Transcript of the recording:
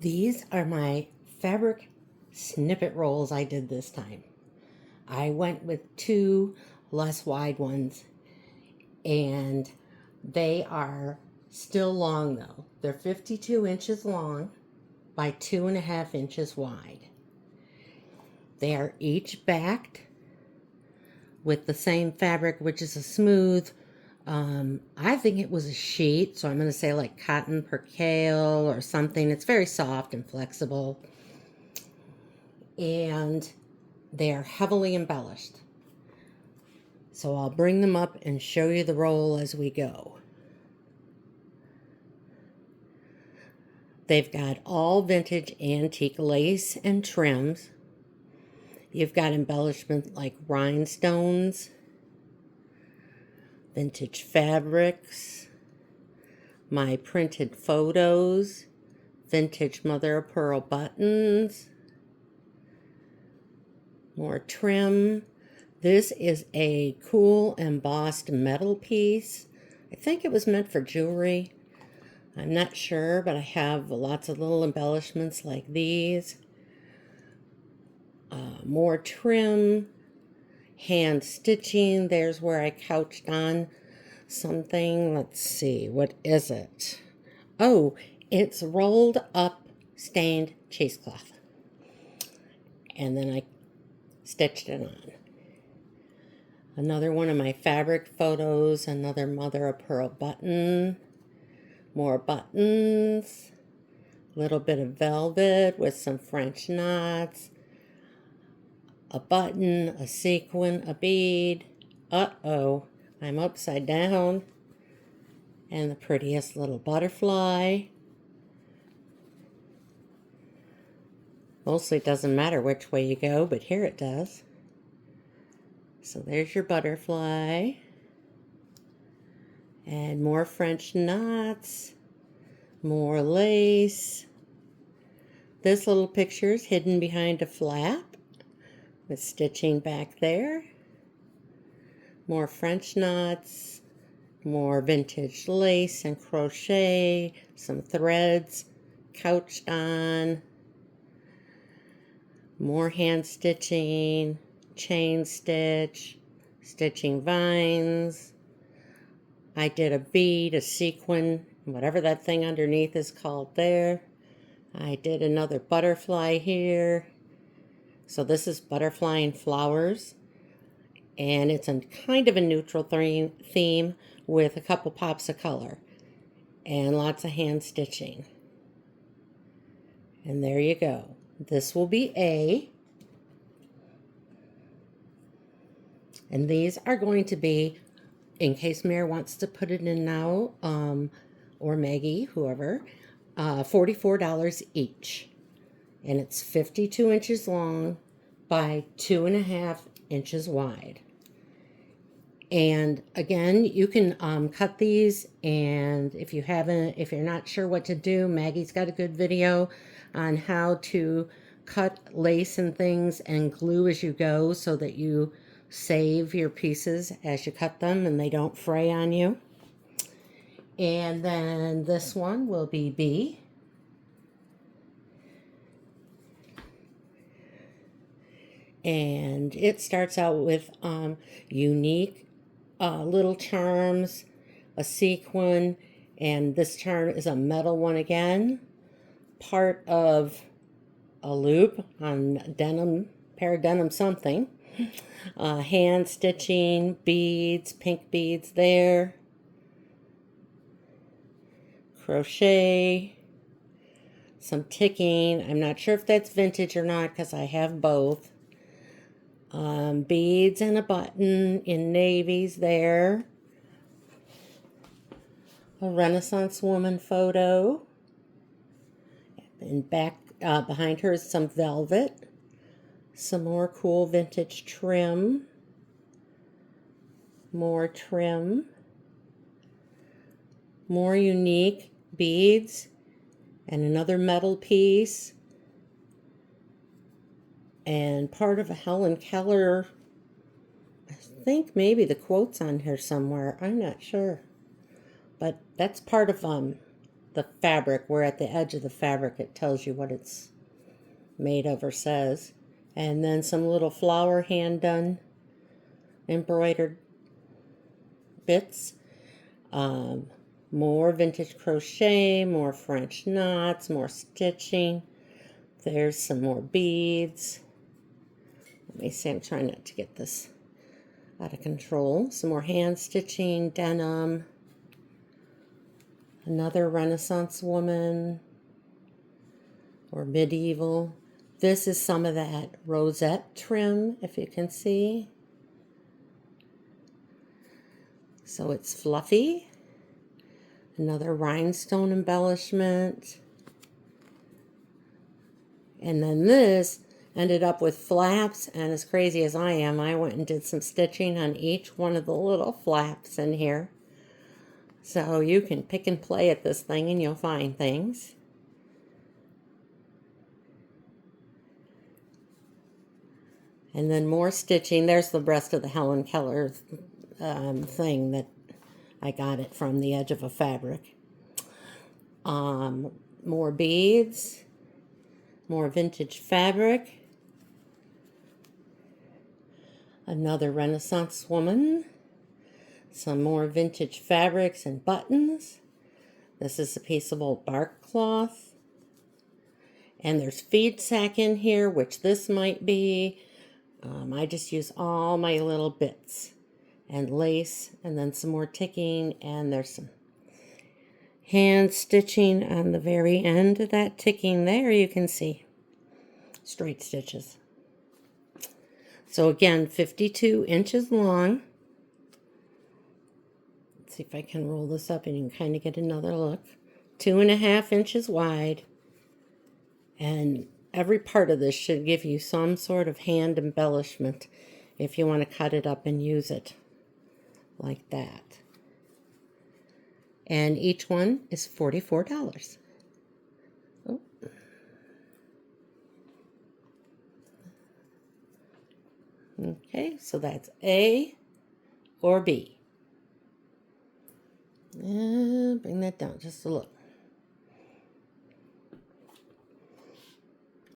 These are my fabric snippet rolls I did this time. I went with two less wide ones, and they are still long though. They're 52 inches long by 2.5 inches wide. They are each backed with the same fabric, which is a smooth, I think it was a sheet, so I'm going to say like cotton percale or something. It's very soft and flexible, and they are heavily embellished. So I'll bring them up and show you the roll as we go. They've got all vintage antique lace and trims. You've got embellishment like rhinestones, vintage fabrics, my printed photos, vintage mother of pearl buttons, more trim. This is a cool embossed metal piece. I think it was meant for jewelry. I'm not sure, but I have lots of little embellishments like these. More trim, hand stitching. There's where I couched on something. Let's see, what is it? Oh, it's rolled up stained cheesecloth. And then I stitched it on. Another one of my fabric photos, another mother of pearl button, more buttons, a little bit of velvet with some French knots, a button, a sequin, a bead. Uh-oh, I'm upside down. And the prettiest little butterfly. Mostly it doesn't matter which way you go, but here it does. So there's your butterfly. And more French knots, more lace. This little picture is hidden behind a flap with stitching back there. More French knots, more vintage lace and crochet, some threads couched on, more hand stitching, chain stitch, stitching vines. I did a bead, a sequin, whatever that thing underneath is called there. I did another butterfly here. So this is butterfly and flowers. And it's a kind of a neutral theme with a couple pops of color. And lots of hand stitching. And there you go. This will be A. And these are going to be, in case Mary wants to put it in now, or Maggie, whoever, $44 each. And it's 52 inches long by 2.5 inches wide. And again, you can cut these, and if you're not sure what to do, Maggie's got a good video on how to cut lace and things and glue as you go so that you save your pieces as you cut them and they don't fray on you. And then this one will be B. And it starts out with unique little charms, a sequin, and this charm is a metal one again, part of a loop on denim, pair of denim something, hand stitching, beads, pink beads there, crochet, some ticking. I'm not sure if that's vintage or not because I have both. Beads and a button in navies there. A Renaissance woman photo. And back behind her is some velvet. Some more cool vintage trim. More trim. More unique beads. And another metal piece. And part of a Helen Keller, I think maybe the quote's on here somewhere. I'm not sure. But that's part of the fabric, where at the edge of the fabric it tells you what it's made of or says. And then some little flower hand done embroidered bits. More vintage crochet, more French knots, more stitching. There's some more beads. Let me see, I'm trying not to get this out of control. Some more hand stitching, denim. Another Renaissance woman or medieval. This is some of that rosette trim, if you can see. So it's fluffy. Another rhinestone embellishment. And then this ended up with flaps, and as crazy as I am, I went and did some stitching on each one of the little flaps in here. So you can pick and play at this thing and you'll find things. And then more stitching. There's the rest of the Helen Keller thing that I got it from the edge of a fabric. More beads. More vintage fabric. Another Renaissance woman. Some more vintage fabrics and buttons. This is a piece of old bark cloth. And there's feed sack in here, which this might be. I just use all my little bits. And lace, and then some more ticking, and there's some hand stitching on the very end of that ticking there. You can see straight stitches. So again, 52 inches long. Let's see if I can roll this up and you can kind of get another look. 2.5 inches wide. And every part of this should give you some sort of hand embellishment if you want to cut it up and use it like that. And each one is $44. Oh. Okay, so that's A or B. Bring that down just a little.